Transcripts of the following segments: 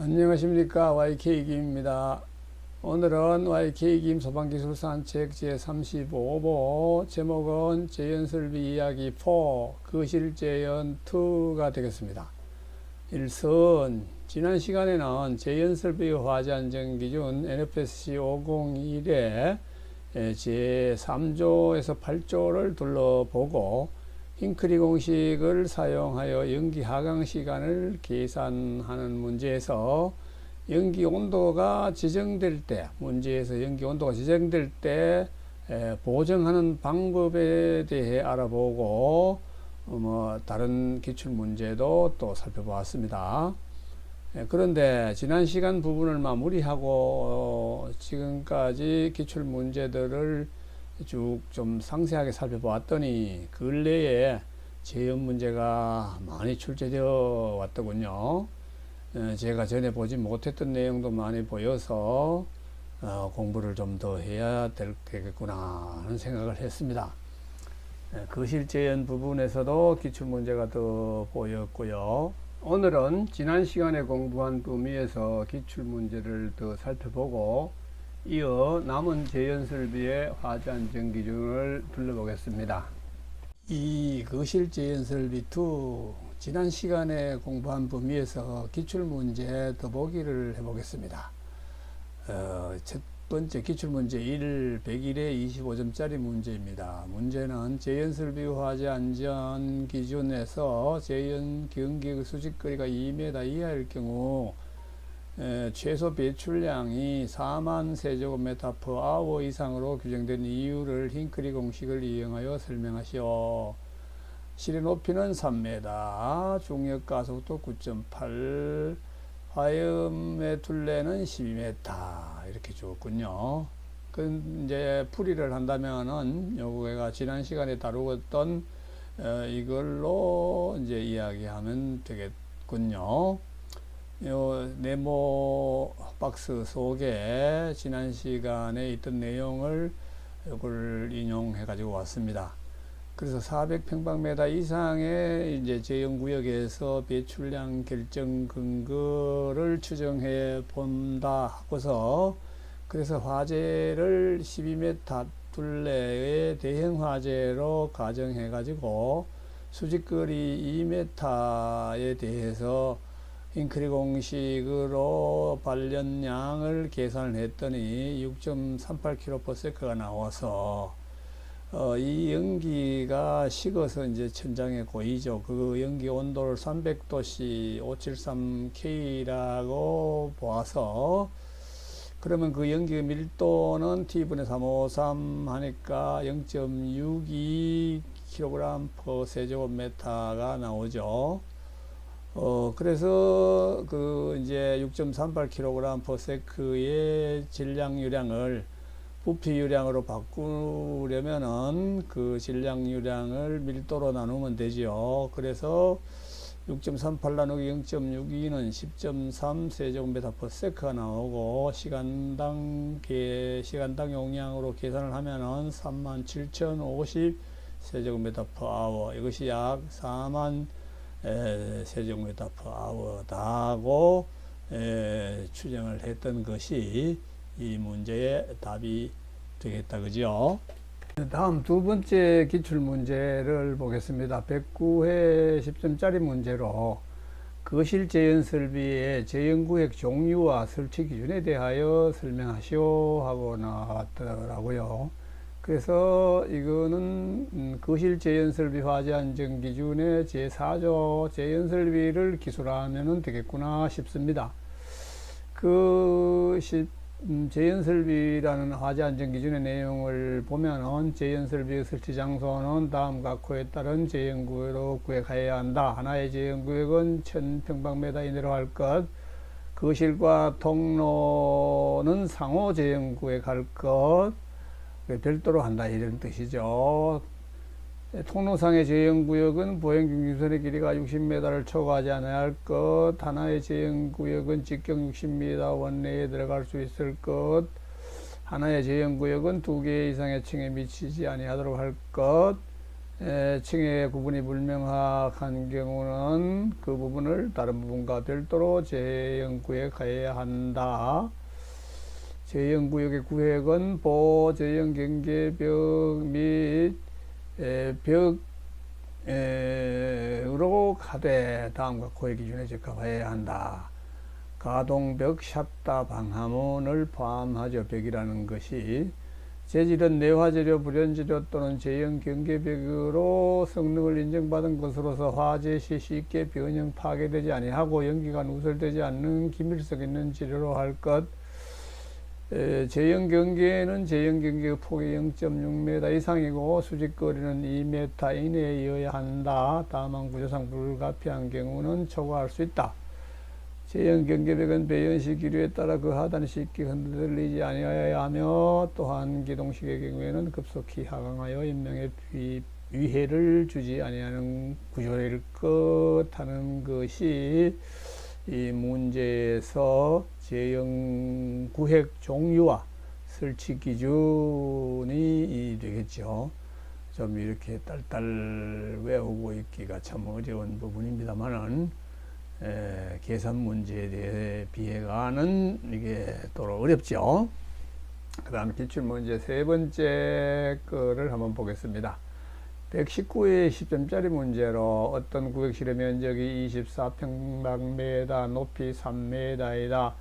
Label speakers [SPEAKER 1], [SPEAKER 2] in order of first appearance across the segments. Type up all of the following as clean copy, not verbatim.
[SPEAKER 1] 안녕하십니까. YK김입니다. 오늘은 YK김 소방기술산책 제35보 제목은 재연설비 이야기 4 거실재연2가 되겠습니다. 1선 지난 시간에는 재연설비 화재 안전기준 NFSC 501의 제3조에서 8조를 둘러보고 힌크리 공식을 사용하여 연기 하강 시간을 계산하는 문제에서 연기 온도가 지정될 때, 문제에서 연기 온도가 지정될 때 보정하는 방법에 대해 알아보고 다른 기출 문제도 또 살펴보았습니다. 그런데 지난 시간 부분을 마무리하고 지금까지 기출 문제들을 쭉 좀 상세하게 살펴보았더니 근래에 재연 문제가 많이 출제되어 왔더군요. 제가 전에 보지 못했던 내용도 많이 보여서 공부를 좀 더 해야 되겠구나 하는 생각을 했습니다. 거실 재연 부분에서도 기출 문제가 더 보였고요. 오늘은 지난 시간에 공부한 범위에서 기출 문제를 더 살펴보고 이어 남은 재연설비의 화재 안전 기준을 둘러보겠습니다. 이 거실 재연설비 2 지난 시간에 공부한 범위에서 기출 문제 더보기를 해보겠습니다. 첫 번째 기출 문제 1 101에 25점짜리 문제입니다. 문제는 재연설비 화재 안전 기준에서 재연 경계 수직거리가 2m 이하일 경우 최소 배출량이 4만 세제곱미터/아워 이상으로 규정된 이유를 힌크리 공식을 이용하여 설명하시오. 실의 높이는 3m, 중력 가속도 9.8, 화염의 둘레는 12m 이렇게 주었군요. 이제 풀이를 한다면은 요거가 지난 시간에 다루었던 이걸로 이제 이야기하면 되겠군요. 요 네모 박스 속에 지난 시간에 있던 내용을 이걸 인용해 가지고 왔습니다. 그래서 400평방미터 이상의 이제 재연구역에서 배출량 결정 근거를 추정해 본다 하고서 그래서 화재를 12m 둘레의 대형 화재로 가정해 가지고 수직거리 2m에 대해서 힌크리 공식으로 발연량을 계산을 했더니 6.38kg/s가 나와서 이 연기가 식어서 이제 천장에 고이죠. 그 연기 온도를 300도씨 573K라고 보아서 그러면 그 연기 밀도는 T분의 353 하니까 0.62kg/세제곱미터가 나오죠. 그래서 그 이제 6.38kg/s의 질량유량을 부피유량으로 바꾸려면은 그 질량유량을 밀도로 나누면 되지요. 그래서 6.38 나누기 0.62는 10.3 세제곱미터/s가 나오고 시간당 용량으로 계산을 하면은 37,050 세제곱미터/아워, 이것이 약 4만 세제곱미터/아워다고 추정을 했던 것이 이 문제의 답이 되겠다, 그죠? 다음 두 번째 기출 문제를 보겠습니다. 109회 10점짜리 문제로 거실 재연설비의 재연구역 종류와 설치 기준에 대하여 설명하시오 하고 나왔더라고요. 그래서 이거는 거실 재연설비 화재 안전 기준의 제4조 재연설비를 기술하면 되겠구나 싶습니다. 재연설비라는 화재 안전 기준의 내용을 보면은 재연설비 설치 장소는 다음 각호에 따른 재연구역으로 구획하여야 한다. 하나의 재연구역은 1000평방미터 이내로 할 것, 거실과 통로는 상호 재연구획할 것, 별도로 한다 이런 뜻이죠. 통로상의 재연구역은 보행중심선의 길이가 60m를 초과하지 않아야 할 것, 하나의 재연구역은 직경 60m 원내에 들어갈 수 있을 것, 하나의 재연구역은 2개 이상의 층에 미치지 아니하도록 할 것, 층의 구분이 불명확한 경우는 그 부분을 다른 부분과 별도로 재형구에 가해야 한다. 재형구역의 구획은 보재형 경계벽 및 벽으로 가되 다음과 고의 기준에 적합해야 한다. 가동벽, 샷다, 방화문을 포함하죠. 벽이라는 것이 재질은 내화재료, 불연재료 또는 제형 경계벽으로 성능을 인정받은 것으로서 화재 시 쉽게 변형 파괴되지 아니하고 연기가 누설되지 않는 기밀성 있는 재료로 할 것. 제형 경계는 제형 경계의 폭이 0.6m 이상이고 수직거리는 2m 이내여야 한다. 다만 구조상 불가피한 경우는 초과할 수 있다. 제형 경계벽은 배연식 기류에 따라 그 하단이 쉽게 흔들리지 아니하여야 하며 또한 기동식의 경우에는 급속히 하강하여 인명에 위해를 주지 아니하는 구조일 것 하는 것이 이 문제에서 제형 구획 종류와 설치 기준이 되겠죠. 좀 이렇게 딸딸 외우고 있기가 참 어려운 부분입니다만은 계산 문제에 비해가는 이게 또 어렵죠. 그 다음 기출문제 세 번째 거를 한번 보겠습니다. 119의 10점짜리 문제로 어떤 구획실의 면적이 24평방미터, 높이 3m이다.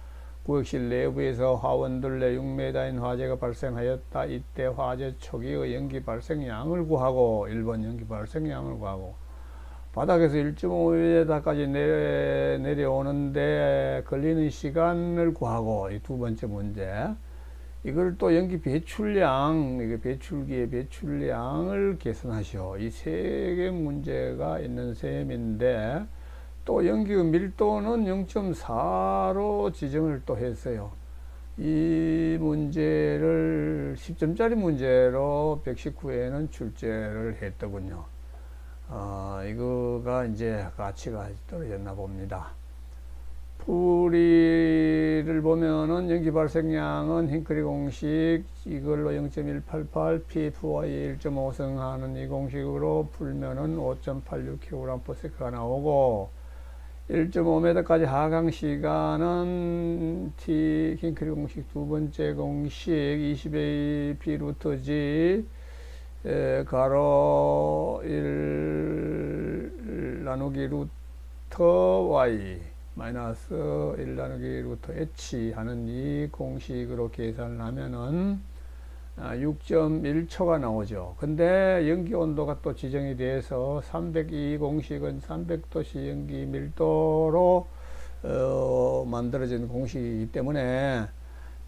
[SPEAKER 1] 구획실 내부에서 화원둘레 6m인 화재가 발생하였다. 이때 화재 초기의 연기 발생량을 구하고 1번 연기 발생량을 구하고 바닥에서 1.5m까지 내려오는데 걸리는 시간을 구하고 이 두 번째 문제. 이걸 또 연기 배출량, 이게 배출기의 배출량을 계산하시오. 이 세 개 문제가 있는 셈인데 또 연기의 밀도는 0.4로 지정을 또 했어요. 이 문제를 10점짜리 문제로 119회에는 출제를 했더군요. 이거가 이제 가치가 떨어졌나 봅니다. 풀이를 보면은 연기 발생량은 힌크리 공식 이걸로 0.188 pFY 1.5성 하는 이 공식으로 풀면은 5.86kg/s가 나오고 1.5m까지 하강 시간은 T 힌크리 공식 두 번째 공식 20A P 루트 G 가로 1 나누기 루트 Y 마이너스 1 나누기 루트 H 하는 이 공식으로 계산을 하면은 6.1초가 나오죠. 근데 연기 온도가 또 지정이 돼서 302 공식은 300도씨 연기 밀도로 만들어진 공식이기 때문에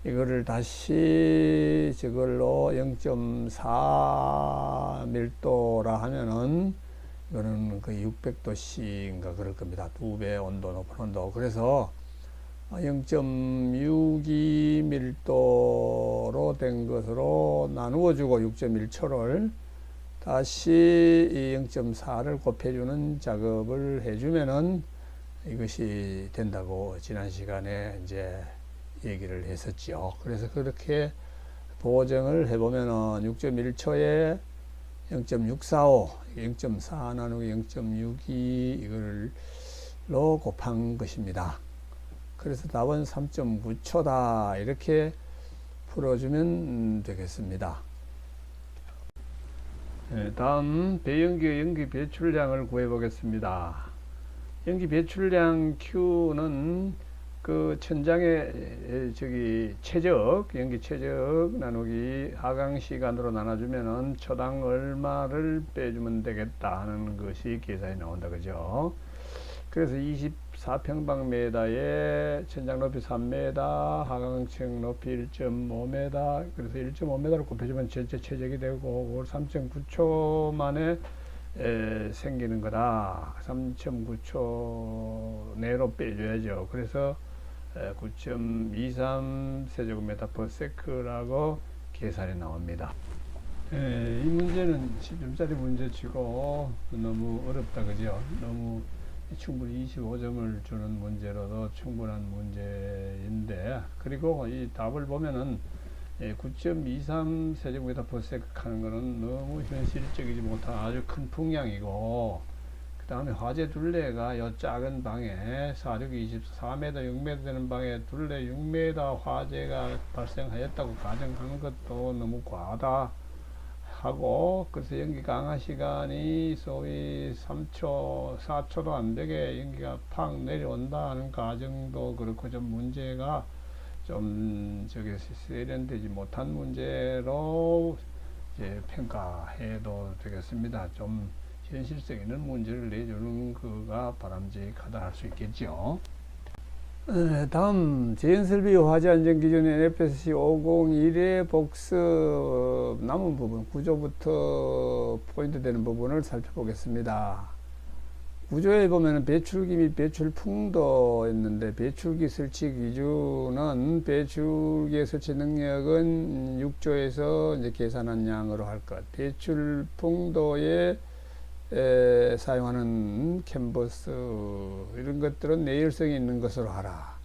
[SPEAKER 1] 이거를 다시 저걸로 0.4 밀도라 하면은 이거는 거의 600도씨인가 그럴 겁니다. 2배 온도, 높은 온도. 그래서 0.62 밀도로 된 것으로 나누어주고 6.1초를 다시 이 0.4를 곱해주는 작업을 해주면은 이것이 된다고 지난 시간에 이제 얘기를 했었죠. 그래서 그렇게 보정을 해보면은 6.1초에 0.645, 0.4 나누기 0.62 이걸로 곱한 것입니다. 그래서 답은 3.9초다. 이렇게 풀어주면 되겠습니다. 다음 배연기의 연기 배출량을 구해 보겠습니다. 연기 배출량 Q는 그 천장의 최적, 연기 최적 나누기 하강 시간으로 나눠주면은 초당 얼마를 빼주면 되겠다 하는 것이 계산이 나온다. 그죠? 그래서 24평방미터에 천장 높이 3m, 하강층 높이 1.5m, 그래서 1.5m를 곱해주면 전체 최적이 되고, 3.9초 만에 생기는 거다. 3.9초 내로 빼줘야죠. 그래서 9.23 세제곱미터 per sec라고 계산이 나옵니다. 이 문제는 10점짜리 문제치고 너무 어렵다. 그죠? 너무 충분히 25점을 주는 문제로도 충분한 문제인데, 그리고 이 답을 보면은 9.23 세제곱미터/s 하는 거는 너무 현실적이지 못한 아주 큰 풍량이고, 그 다음에 화재 둘레가 요 작은 방에 4, 6, 24m, 6m 되는 방에 둘레 6m 화재가 발생하였다고 가정하는 것도 너무 과하다 하고, 그래서 연기 강화 시간이 소위 3초, 4초도 안 되게 연기가 팍 내려온다 하는 가정도 그렇고, 좀 문제가 좀 세련되지 못한 문제로 이제 평가해도 되겠습니다. 좀 현실성 있는 문제를 내주는 그가 바람직하다 할 수 있겠죠. 다음 재연설비 화재 안전 기준 NFSC 501의 복습 남은 부분 구조부터 포인트 되는 부분을 살펴보겠습니다. 구조에 보면 배출기 및 배출 풍도 있는데, 배출기 설치 기준은 배출기의 설치 능력은 6조에서 이제 계산한 양으로 할 것. 배출 풍도에 사용하는 캔버스 이런 것들은 내열성이 있는 것으로 하라.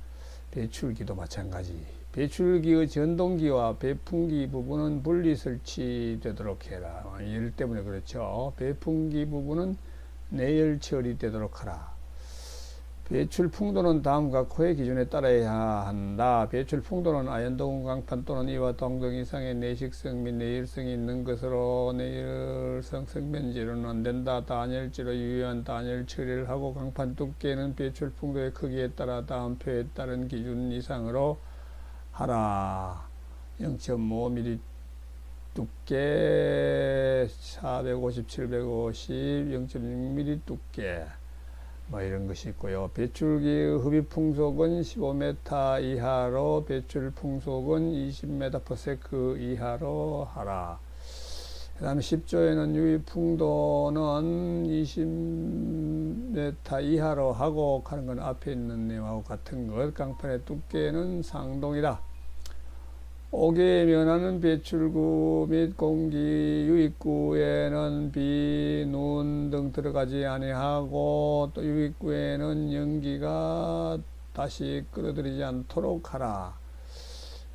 [SPEAKER 1] 배출기도 마찬가지. 배출기의 전동기와 배풍기 부분은 분리 설치되도록 해라. 열 때문에 그렇죠. 배풍기 부분은 내열 처리되도록 하라. 배출 풍도는 다음과 코의 기준에 따라야 한다. 배출 풍도는 아연도금 강판 또는 이와 동등 이상의 내식성 및 내열성이 있는 것으로, 내열성 성면지로는 안 된다. 단열지로 유효한 단열 처리를 하고, 강판 두께는 배출 풍도의 크기에 따라 다음 표에 따른 기준 이상으로 하라. 0.5mm 두께, 450, 750, 0.6mm 두께, 뭐 이런 것이 있고요. 배출기 흡입 풍속은 15m 이하로, 배출 풍속은 20m/s 이하로 하라. 그 다음에 10조에는 유입 풍도는 20m 이하로 하고 하는 건 앞에 있는 내용하고 같은 것. 강판의 두께는 상동이다. 옥에 면하는 배출구 및 공기 유입구에는 비, 눈 등 들어가지 아니하고, 또 유입구에는 연기가 다시 끌어들이지 않도록 하라.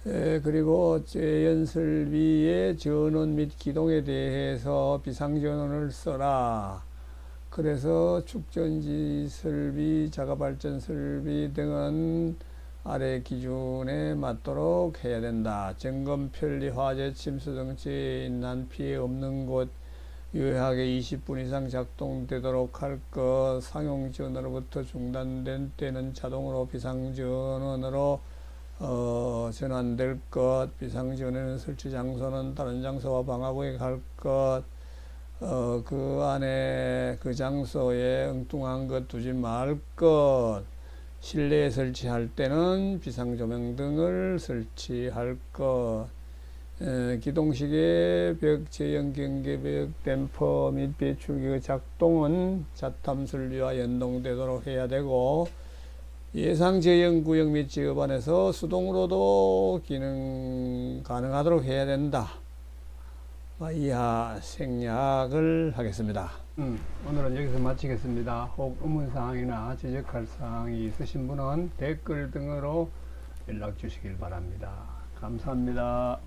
[SPEAKER 1] 그리고 재연설비의 전원 및 기동에 대해서 비상전원을 써라. 그래서 축전지 설비, 자가발전 설비 등은 아래 기준에 맞도록 해야 된다. 점검 편리, 화재, 침수 등 재난 피해 없는 곳 유효하게 20분 이상 작동되도록 할 것. 상용 전원으로부터 중단된 때는 자동으로 비상전원으로 전환될 것. 비상전원 설치 장소는 다른 장소와 방화구에 갈 것. 그 안에 그 장소에 엉뚱한 것 두지 말 것. 실내에 설치할 때는 비상조명 등을 설치할 것. 기동식의 벽, 제형 경계벽, 댐퍼 및 배출기의 작동은 자탐설비와 연동되도록 해야 되고, 예상 제형 구역 및 지역 안에서 수동으로도 기능 가능하도록 해야 된다. 이하 생략을 하겠습니다. 오늘은 여기서 마치겠습니다. 혹 의문사항이나 지적할 사항이 있으신 분은 댓글 등으로 연락 주시길 바랍니다. 감사합니다.